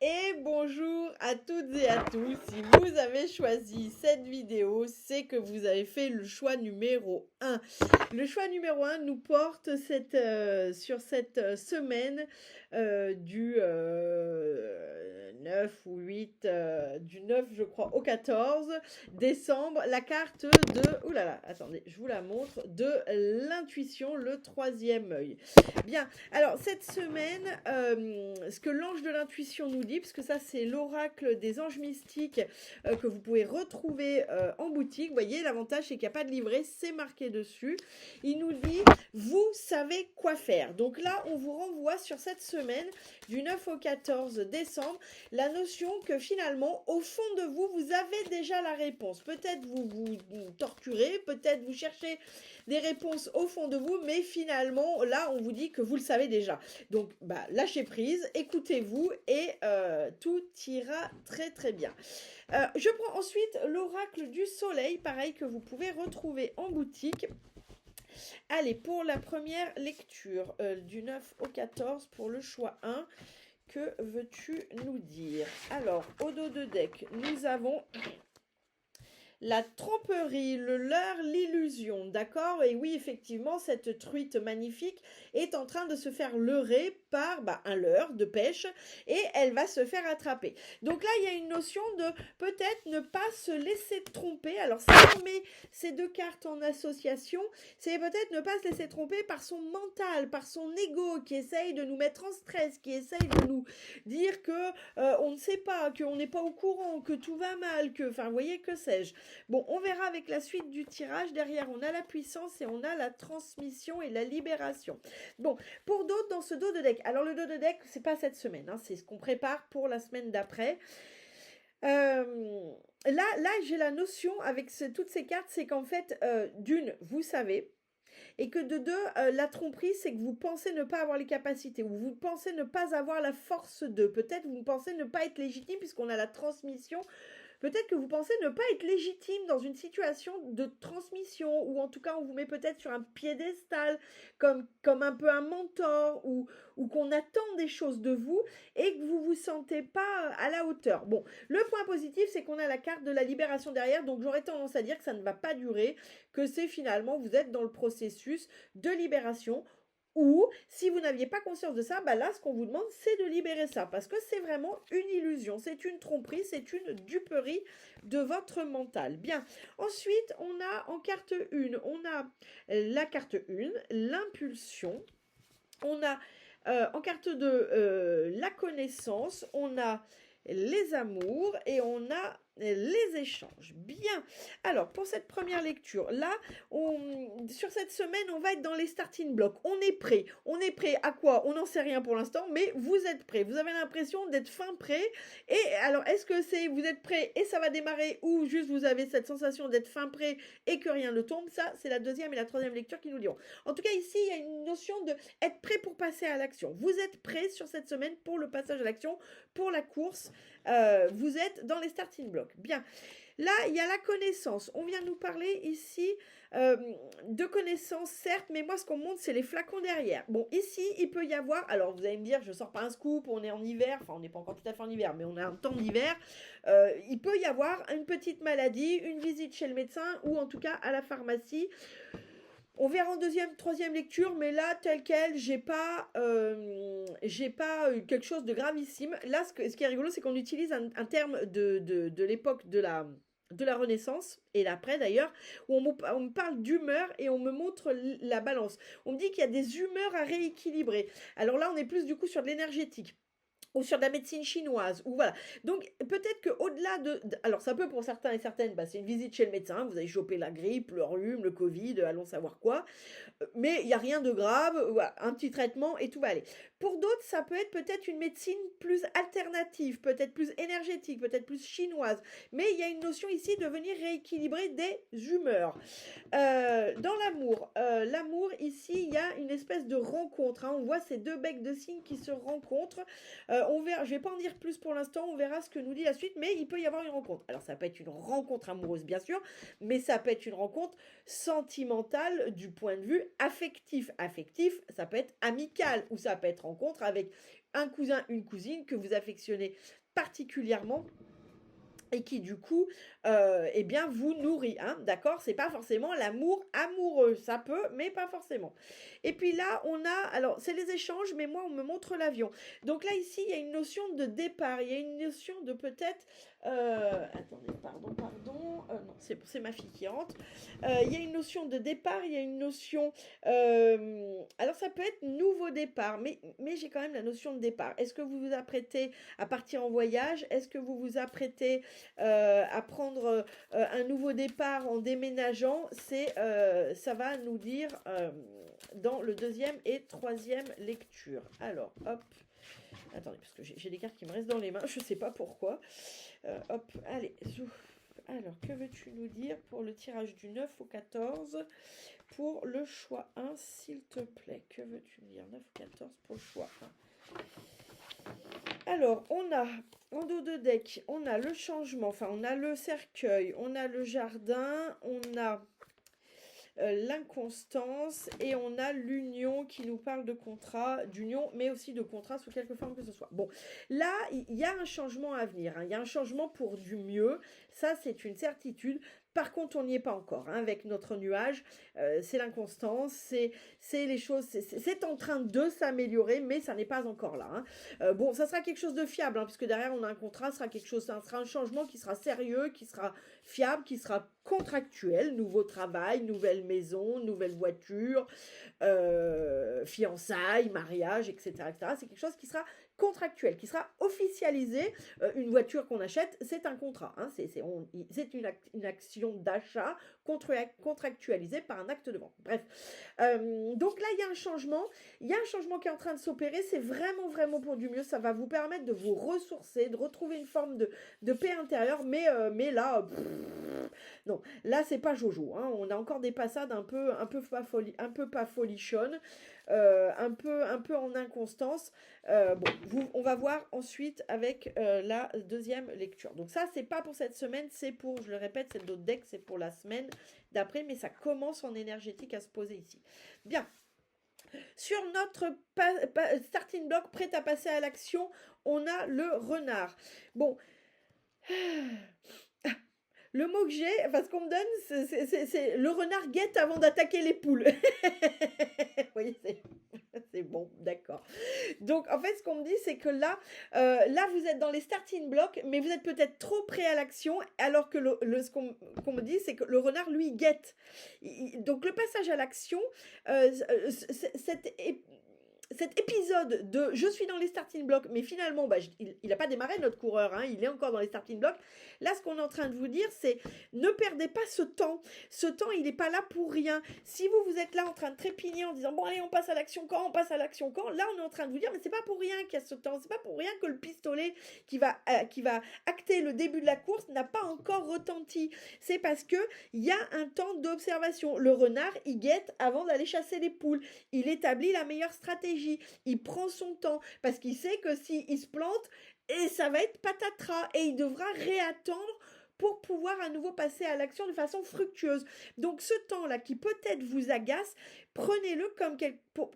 Et bonjour à toutes et à tous. Si vous avez choisi cette vidéo, c'est que vous avez fait le choix numéro un. Le choix numéro un nous porte sur cette semaine du 9 ou 8, du 9 je crois au 14 décembre, la carte de, ouh là là, attendez, je vous la montre, de l'intuition, le troisième œil. Bien, alors cette semaine, ce que l'ange de l'intuition nous dit, parce que ça c'est l'oracle des anges mystiques que vous pouvez retrouver en boutique, vous voyez l'avantage c'est qu'il n'y a pas de livret, c'est marqué dessus, il nous dit vous savez quoi faire. Donc là on vous renvoie sur cette semaine du 9 au 14 décembre, la notion que finalement au fond de vous, vous avez déjà la réponse. Peut-être vous torturez, peut-être vous cherchez des réponses au fond de vous, mais finalement, là, on vous dit que vous le savez déjà. Donc, lâchez prise, écoutez-vous et tout ira très très bien. Je prends ensuite l'oracle du soleil, pareil que vous pouvez retrouver en boutique. Allez, pour la première lecture du 9 au 14, pour le choix 1, que veux-tu nous dire? Alors, au dos de deck, nous avons la tromperie, le leurre, l'illusion, d'accord? Et oui, effectivement, cette truite magnifique est en train de se faire leurrer par un leurre de pêche et elle va se faire attraper. Donc là, il y a une notion de peut-être ne pas se laisser tromper. Alors, si on met ces deux cartes en association, c'est peut-être ne pas se laisser tromper par son mental, par son ego qui essaye de nous mettre en stress, qui essaye de nous dire que on ne sait pas, qu'on n'est pas au courant, que tout va mal, que, enfin, vous voyez, que sais-je. Bon, on verra avec la suite du tirage. Derrière, on a la puissance et on a la transmission et la libération. Bon, pour d'autres, dans ce dos de deck. Alors, le dos de deck, c'est pas cette semaine. Hein, c'est ce qu'on prépare pour la semaine d'après. Là, j'ai la notion avec toutes ces cartes, c'est qu'en fait, d'une, vous savez, et que de deux, la tromperie, c'est que vous pensez ne pas avoir les capacités, ou vous pensez ne pas avoir la force de. Peut-être vous pensez ne pas être légitime, puisqu'on a la transmission. Peut-être que vous pensez ne pas être légitime dans une situation de transmission, ou en tout cas on vous met peut-être sur un piédestal, comme un peu un mentor, ou qu'on attend des choses de vous, et que vous vous sentez pas à la hauteur. Bon, le point positif, c'est qu'on a la carte de la libération derrière, donc j'aurais tendance à dire que ça ne va pas durer, que c'est finalement, vous êtes dans le processus de libération. Ou, si vous n'aviez pas conscience de ça, là, ce qu'on vous demande, c'est de libérer ça. Parce que c'est vraiment une illusion, c'est une tromperie, c'est une duperie de votre mental. Bien. Ensuite, on a en carte 1, on a la carte 1, l'impulsion. On a en carte 2, la connaissance. On a les amours et on a les échanges. Bien. Alors, pour cette première lecture, là, sur cette semaine, on va être dans les starting blocks. On est prêt. On est prêt à quoi? On n'en sait rien pour l'instant, mais vous êtes prêt. Vous avez l'impression d'être fin prêt. Et alors, est-ce que c'est vous êtes prêt et ça va démarrer, ou juste vous avez cette sensation d'être fin prêt et que rien ne tombe? Ça, c'est la deuxième et la troisième lecture qui nous diront. En tout cas, ici, il y a une notion de être prêt pour passer à l'action. Vous êtes prêt sur cette semaine pour le passage à l'action, pour la course. Vous êtes dans les starting blocks. Bien. Là, il y a la connaissance. On vient nous parler ici de connaissances, certes, mais moi, ce qu'on montre, c'est les flacons derrière. Bon, ici, il peut y avoir... Alors, vous allez me dire, je sors pas un scoop, on est en hiver. Enfin, on n'est pas encore tout à fait en hiver, mais on a un temps d'hiver. Il peut y avoir une petite maladie, une visite chez le médecin, ou en tout cas à la pharmacie. On verra en deuxième, troisième lecture, mais là, tel quel, j'ai pas quelque chose de gravissime. Là, ce qui est rigolo, c'est qu'on utilise un terme de l'époque de la Renaissance, et l'après d'ailleurs, où on me parle d'humeur et on me montre la balance. On me dit qu'il y a des humeurs à rééquilibrer. Alors là, on est plus du coup sur de l'énergétique, ou sur de la médecine chinoise, ou voilà. Donc, peut-être qu'au-delà alors, ça peut pour certains et certaines, c'est une visite chez le médecin, vous avez chopé la grippe, le rhume, le Covid, allons savoir quoi, mais il n'y a rien de grave, voilà, un petit traitement et tout va aller. Pour d'autres, ça peut être peut-être une médecine plus alternative, peut-être plus énergétique, peut-être plus chinoise, mais il y a une notion ici de venir rééquilibrer des humeurs. Dans l'amour, ici, il y a une espèce de rencontre, hein. On voit ces deux becs de cygne qui se rencontrent. On verra, je ne vais pas en dire plus pour l'instant, on verra ce que nous dit la suite, mais il peut y avoir une rencontre. Alors, ça peut être une rencontre amoureuse, bien sûr, mais ça peut être une rencontre sentimentale du point de vue affectif. Affectif, ça peut être amical, ou ça peut être rencontre avec un cousin, une cousine que vous affectionnez particulièrement et qui du coup, eh bien, vous nourrit, hein, d'accord? C'est pas forcément l'amour amoureux, ça peut, mais pas forcément. Et puis là, on a, alors, c'est les échanges, mais moi, on me montre l'avion. Donc là, ici, il y a une notion de départ, il y a une notion de peut-être, attendez, pardon, non, c'est ma fille qui rentre. Il y a une notion de départ, il y a une notion, alors ça peut être nouveau départ, mais j'ai quand même la notion de départ. Est-ce que vous vous apprêtez à partir en voyage? Est-ce que vous vous apprêtez à prendre un nouveau départ en déménageant? Ça va nous dire dans le deuxième et troisième lecture. Alors, hop. Attendez, parce que j'ai des cartes qui me restent dans les mains, je ne sais pas pourquoi. Hop, allez, alors, que veux-tu nous dire pour le tirage du 9 au 14 pour le choix 1, s'il te plaît? Que veux-tu nous dire? 9 ou 14 pour le choix 1. Alors, on a, en dos de deck, on a le changement, enfin, on a le cercueil, on a le jardin, on a l'inconstance et on a l'union qui nous parle de contrat, d'union, mais aussi de contrat sous quelque forme que ce soit. Bon, là, il y a un changement à venir, hein. Il y a un changement pour du mieux, ça c'est une certitude. Par contre, on n'y est pas encore, hein, avec notre nuage, c'est l'inconstance, c'est les choses, c'est en train de s'améliorer, mais ça n'est pas encore là, hein. Bon, ça sera quelque chose de fiable, hein, puisque derrière on a un contrat, ça sera un changement qui sera sérieux, qui sera fiable, qui sera contractuel, nouveau travail, nouvelle maison, nouvelle voiture, fiançailles, mariage, etc., etc. C'est quelque chose qui sera contractuel, qui sera officialisé. Une voiture qu'on achète, c'est un contrat, hein, c'est une action d'achat contractualisée par un acte de vente. Bref, donc là, il y a un changement qui est en train de s'opérer, c'est vraiment, vraiment pour du mieux, ça va vous permettre de vous ressourcer, de retrouver une forme de paix intérieure, mais là, non, là, c'est pas Jojo, hein, on a encore des passades un peu pas folichonnes, un peu en inconstance. On va voir ensuite avec la deuxième lecture. Donc ça, c'est pas pour cette semaine, c'est pour, je le répète, c'est d'autres decks, c'est pour la semaine d'après, mais ça commence en énergétique à se poser ici. Bien. Sur notre starting block, prêt à passer à l'action, on a le renard. Bon. Le mot que j'ai, enfin ce qu'on me donne, c'est le renard guette avant d'attaquer les poules. Vous voyez, c'est bon, d'accord. Donc en fait, ce qu'on me dit, c'est que là, vous êtes dans les starting blocks, mais vous êtes peut-être trop prêt à l'action, alors que ce qu'on me dit, c'est que le renard, lui, guette. Donc le passage à l'action, cet épisode de je suis dans les starting blocks, mais finalement, il n'a pas démarré notre coureur, hein, il est encore dans les starting blocks. Là, ce qu'on est en train de vous dire, c'est ne perdez pas ce temps. Ce temps, il n'est pas là pour rien. Si vous êtes là en train de trépigner en disant bon, allez, on passe à l'action quand, on passe à l'action quand, là, on est en train de vous dire, mais c'est pas pour rien qu'il y a ce temps, c'est pas pour rien que le pistolet qui va acter le début de la course n'a pas encore retenti. C'est parce que il y a un temps d'observation. Le renard, il guette avant d'aller chasser les poules. Il établit la meilleure stratégie. Il prend son temps parce qu'il sait que s'il se plante, et ça va être patatras et il devra réattendre pour pouvoir à nouveau passer à l'action de façon fructueuse. Donc ce temps-là qui peut-être vous agace, prenez-le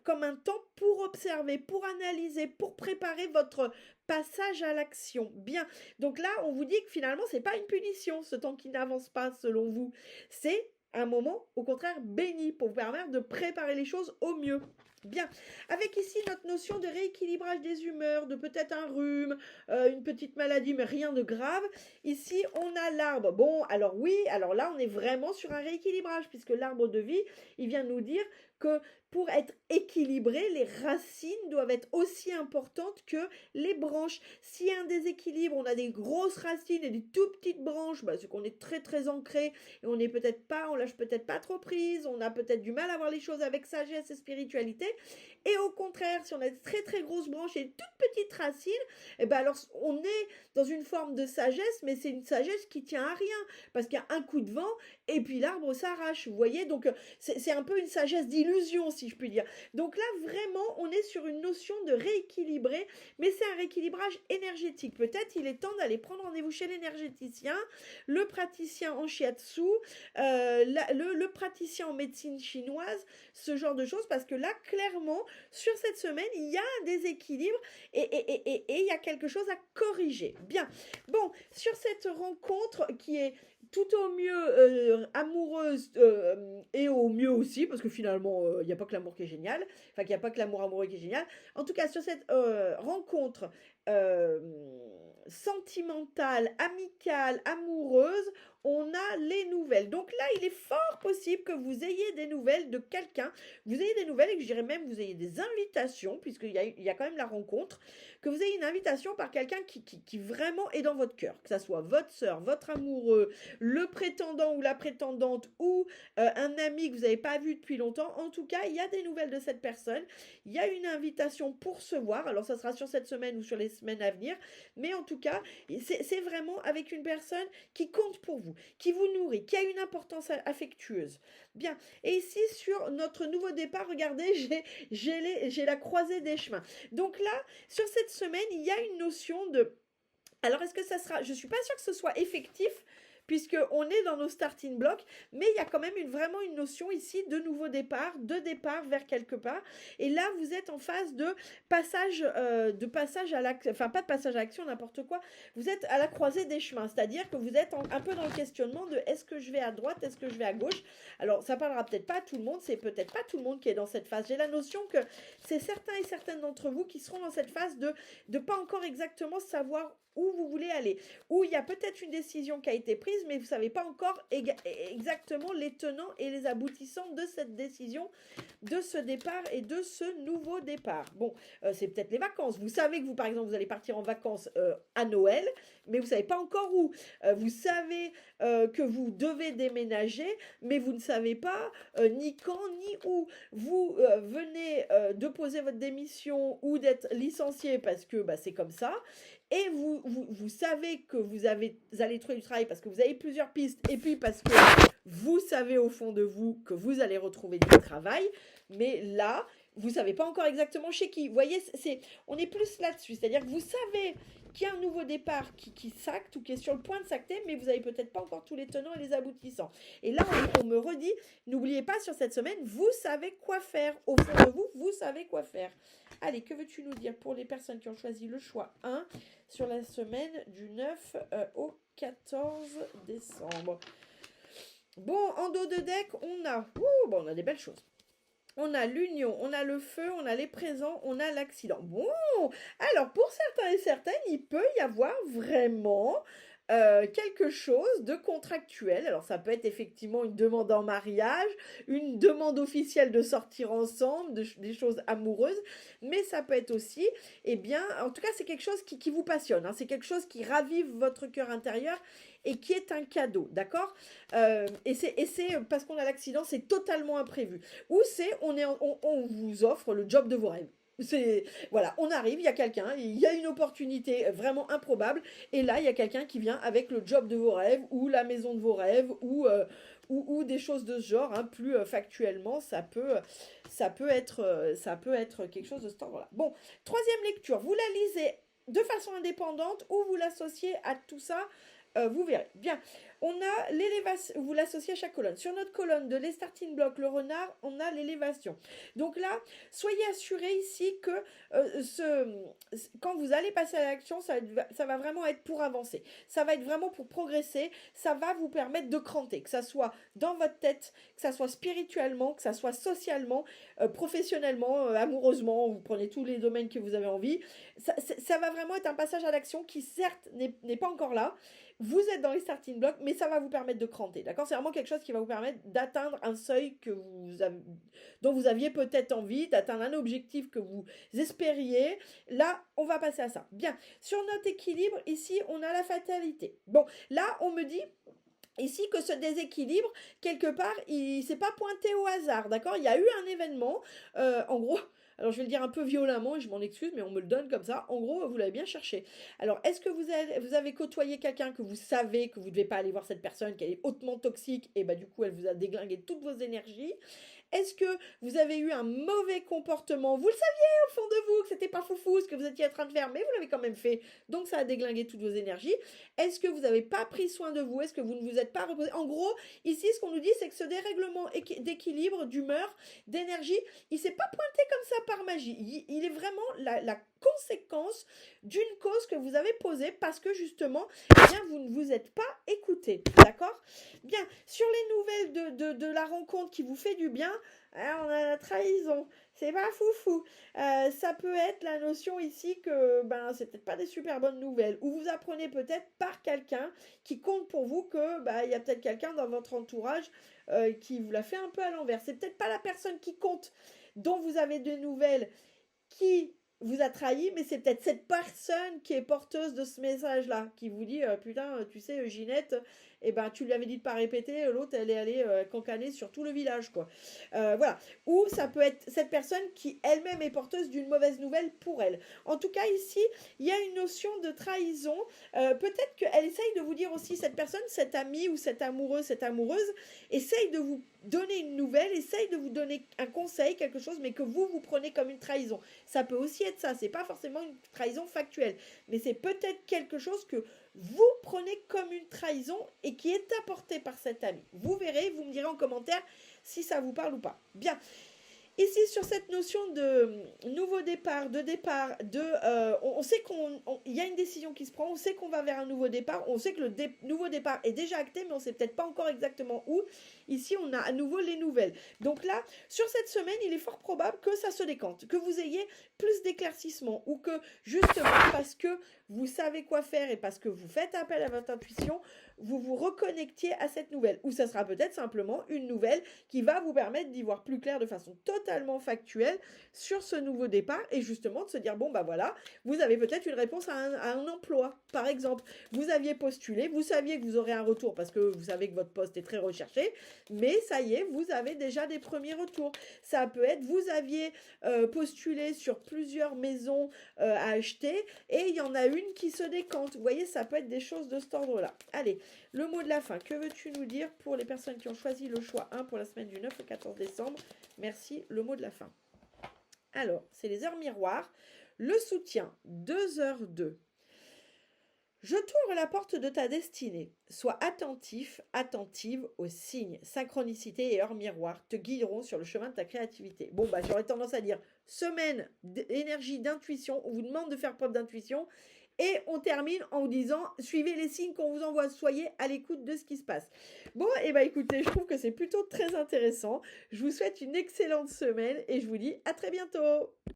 comme un temps pour observer, pour analyser, pour préparer votre passage à l'action. Bien. Donc là, on vous dit que finalement, c'est pas une punition, ce temps qui n'avance pas selon vous. C'est un moment, au contraire, béni pour vous permettre de préparer les choses au mieux. Bien, avec ici notre notion de rééquilibrage des humeurs, de peut-être un rhume, une petite maladie, mais rien de grave. Ici, on a l'arbre. Bon, alors oui, alors là, on est vraiment sur un rééquilibrage, puisque l'arbre de vie, il vient nous dire que pour être équilibré, les racines doivent être aussi importantes que les branches. S'il y a un déséquilibre, on a des grosses racines et des tout petites branches, c'est qu'on est très très ancré et on lâche peut-être pas trop prise, on a peut-être du mal à voir les choses avec sagesse et spiritualité. Et au contraire, si on a des très très grosses branches et des toutes petites racines, alors on est dans une forme de sagesse, mais c'est une sagesse qui tient à rien, parce qu'il y a un coup de vent et puis l'arbre s'arrache, vous voyez, donc c'est un peu une sagesse divine illusion, si je puis dire. Donc là, vraiment, on est sur une notion de rééquilibrer, mais c'est un rééquilibrage énergétique. Peut-être il est temps d'aller prendre rendez-vous chez l'énergéticien, le praticien en shiatsu, le praticien en médecine chinoise, ce genre de choses, parce que là, clairement, sur cette semaine, il y a un déséquilibre et il y a quelque chose à corriger. Bien. Bon, sur cette rencontre qui est tout au mieux amoureuse et au mieux aussi, parce que finalement, il n'y a pas que l'amour qui est génial, enfin, qu'il n'y a pas que l'amour amoureux qui est génial. En tout cas, sur cette rencontre euh, sentimentale, amicale, amoureuse, on a les nouvelles. Donc là, il est fort possible que vous ayez des nouvelles de quelqu'un, vous ayez des nouvelles et que je dirais même vous ayez des invitations, puisqu'il y a quand même la rencontre, que vous ayez une invitation par quelqu'un qui vraiment est dans votre cœur, que ça soit votre sœur, votre amoureux, le prétendant ou la prétendante ou un ami que vous n'avez pas vu depuis longtemps. En tout cas, il y a des nouvelles de cette personne. Il y a une invitation pour se voir. Alors, ça sera sur cette semaine ou sur les semaines à venir. Mais en tout cas, c'est vraiment avec une personne qui compte pour vous, qui vous nourrit, qui a une importance affectueuse. Bien. Et ici, sur notre nouveau départ, regardez, j'ai la croisée des chemins. Donc là, sur cette semaine, il y a une notion de... Alors, est-ce que ça sera... Je ne suis pas sûre que ce soit effectif, puisqu'on est dans nos starting blocks, mais il y a quand même vraiment une notion ici de nouveau départ, de départ vers quelque part. Et là, vous êtes en phase de passage à l'action, enfin pas de passage à l'action, n'importe quoi. Vous êtes à la croisée des chemins, c'est-à-dire que vous êtes un peu dans le questionnement de est-ce que je vais à droite, est-ce que je vais à gauche. Alors, ça parlera peut-être pas à tout le monde, c'est peut-être pas tout le monde qui est dans cette phase. J'ai la notion que c'est certains et certaines d'entre vous qui seront dans cette phase de pas encore exactement savoir où vous voulez aller, où il y a peut-être une décision qui a été prise, mais vous ne savez pas encore exactement les tenants et les aboutissants de cette décision, de ce départ et de ce nouveau départ. Bon, c'est peut-être les vacances. Vous savez que vous, par exemple, vous allez partir en vacances à Noël, mais vous ne savez pas encore où. Vous savez que vous devez déménager, mais vous ne savez pas ni quand ni où. Vous venez de poser votre démission ou d'être licencié parce que c'est comme ça. Et vous savez que vous allez trouver du travail parce que vous avez plusieurs pistes et puis parce que vous savez au fond de vous que vous allez retrouver du travail. Mais là, vous ne savez pas encore exactement chez qui. Vous voyez, on est plus là-dessus. C'est-à-dire que vous savez qu'il y a un nouveau départ qui s'acte ou qui est sur le point de s'acter, mais vous n'avez peut-être pas encore tous les tenants et les aboutissants. Et là, on me redit, n'oubliez pas sur cette semaine, vous savez quoi faire. Au fond de vous, vous savez quoi faire. Allez, que veux-tu nous dire pour les personnes qui ont choisi le choix 1 sur la semaine du 9 au 14 décembre? Bon, en dos de deck, on a des belles choses. On a l'union, on a le feu, on a les présents, on a l'accident. Bon, alors pour certains et certaines, il peut y avoir vraiment quelque chose de contractuel. Alors ça peut être effectivement une demande en mariage, une demande officielle de sortir ensemble, des choses amoureuses, mais ça peut être aussi, en tout cas c'est quelque chose qui vous passionne, hein, c'est quelque chose qui ravive votre cœur intérieur et qui est un cadeau, d'accord et c'est parce qu'on a l'accident, c'est totalement imprévu. Ou c'est, on vous offre le job de vos rêves. Voilà, on arrive, il y a quelqu'un, il y a une opportunité vraiment improbable, et là, il y a quelqu'un qui vient avec le job de vos rêves, ou la maison de vos rêves, ou des choses de ce genre, hein, plus factuellement, ça peut être quelque chose de ce temps-là. Bon, troisième lecture, vous la lisez de façon indépendante, ou vous l'associez à tout ça, vous verrez. Bien, on a l'élévation, vous l'associez à chaque colonne. Sur notre colonne de les starting blocks, le renard, on a l'élévation. Donc là, soyez assurés ici que quand vous allez passer à l'action, ça va vraiment être pour avancer. Ça va être vraiment pour progresser. Ça va vous permettre de cranter, que ça soit dans votre tête, que ça soit spirituellement, que ça soit socialement, professionnellement, amoureusement. Vous prenez tous les domaines que vous avez envie. Ça va vraiment être un passage à l'action qui, certes, n'est pas encore là. Vous êtes dans les starting blocks, mais ça va vous permettre de cranter, d'accord? C'est vraiment quelque chose qui va vous permettre d'atteindre un seuil dont vous aviez peut-être envie, d'atteindre un objectif que vous espériez. Là, on va passer à ça. Bien, sur notre équilibre, ici, on a la fatalité. Bon, là, on me dit... ici que ce déséquilibre, quelque part, il s'est pas pointé au hasard, d'accord? Il y a eu un événement, en gros... Alors, je vais le dire un peu violemment et je m'en excuse, mais on me le donne comme ça. En gros, vous l'avez bien cherché. Alors, est-ce que vous avez côtoyé quelqu'un que vous savez que vous ne devez pas aller voir cette personne, qu'elle est hautement toxique et du coup, elle vous a déglingué toutes vos énergies? Est-ce que vous avez eu un mauvais comportement? Vous le saviez au fond de vous que c'était pas foufou ce que vous étiez en train de faire, mais vous l'avez quand même fait. Donc ça a déglingué toutes vos énergies. Est-ce que vous n'avez pas pris soin de vous? Est-ce que vous ne vous êtes pas reposé? En gros, ici, ce qu'on nous dit, c'est que ce dérèglement d'équilibre, d'humeur, d'énergie, il s'est pas pointé comme ça par magie. Il est vraiment la conséquence d'une cause que vous avez posée parce que justement, eh bien, vous ne vous êtes pas écouté. D'accord? Bien, sur les nouvelles de la rencontre qui vous fait du bien, hein, on a la trahison. C'est pas foufou. Ça peut être la notion ici que ben c'est peut-être pas des super bonnes nouvelles. Ou vous apprenez peut-être par quelqu'un qui compte pour vous que il y a peut-être quelqu'un dans votre entourage qui vous l'a fait un peu à l'envers. C'est peut-être pas la personne qui compte dont vous avez des nouvelles qui vous a trahi, mais c'est peut-être cette personne qui est porteuse de ce message-là, qui vous dit putain, tu sais, Ginette, eh ben, tu lui avais dit de pas répéter, l'autre, elle est allée cancaner sur tout le village, quoi. Voilà. Ou ça peut être cette personne qui elle-même est porteuse d'une mauvaise nouvelle pour elle. En tout cas, ici, il y a une notion de trahison. Peut-être qu'elle essaye de vous dire aussi, cette personne, cet ami ou cet amoureux, cette amoureuse, essaye de vous donner une nouvelle, essaye de vous donner un conseil, quelque chose, mais que vous prenez comme une trahison. Ça peut aussi être ça, c'est pas forcément une trahison factuelle, mais c'est peut-être quelque chose que vous prenez comme une trahison et qui est apporté par cet ami. Vous verrez, vous me direz en commentaire si ça vous parle ou pas. Bien. Ici, sur cette notion de nouveau départ, on sait qu'il y a une décision qui se prend, on sait qu'on va vers un nouveau départ, on sait que le nouveau départ est déjà acté, mais on ne sait peut-être pas encore exactement où. Ici, on a à nouveau les nouvelles. Donc là, sur cette semaine, il est fort probable que ça se décante, que vous ayez plus d'éclaircissement, ou que justement, parce que vous savez quoi faire et parce que vous faites appel à votre intuition, vous vous reconnectiez à cette nouvelle. Ou ça sera peut-être simplement une nouvelle qui va vous permettre d'y voir plus clair de façon totalement factuelle sur ce nouveau départ et justement de se dire, bon bah voilà, vous avez peut-être une réponse à un emploi, par exemple. Vous aviez postulé, vous saviez que vous aurez un retour parce que vous savez que votre poste est très recherché, mais ça y est, vous avez déjà des premiers retours. Ça peut être, vous aviez postulé sur plusieurs maisons à acheter et il y en a une qui se décante. Vous voyez, ça peut être des choses de cet ordre-là. Allez, le mot de la fin. Que veux-tu nous dire pour les personnes qui ont choisi le choix 1 pour la semaine du 9 au 14 décembre? Merci, le mot de la fin. Alors, c'est les heures miroirs. Le soutien, 2h02. Je t'ouvre la porte de ta destinée. Sois attentif, attentive aux signes. Synchronicité et heures miroirs te guideront sur le chemin de ta créativité. Bon, j'aurais tendance à dire semaine d'énergie, d'intuition. On vous demande de faire preuve d'intuition. Et on termine en vous disant, suivez les signes qu'on vous envoie, soyez à l'écoute de ce qui se passe. Bon, et écoutez, je trouve que c'est plutôt très intéressant. Je vous souhaite une excellente semaine et je vous dis à très bientôt.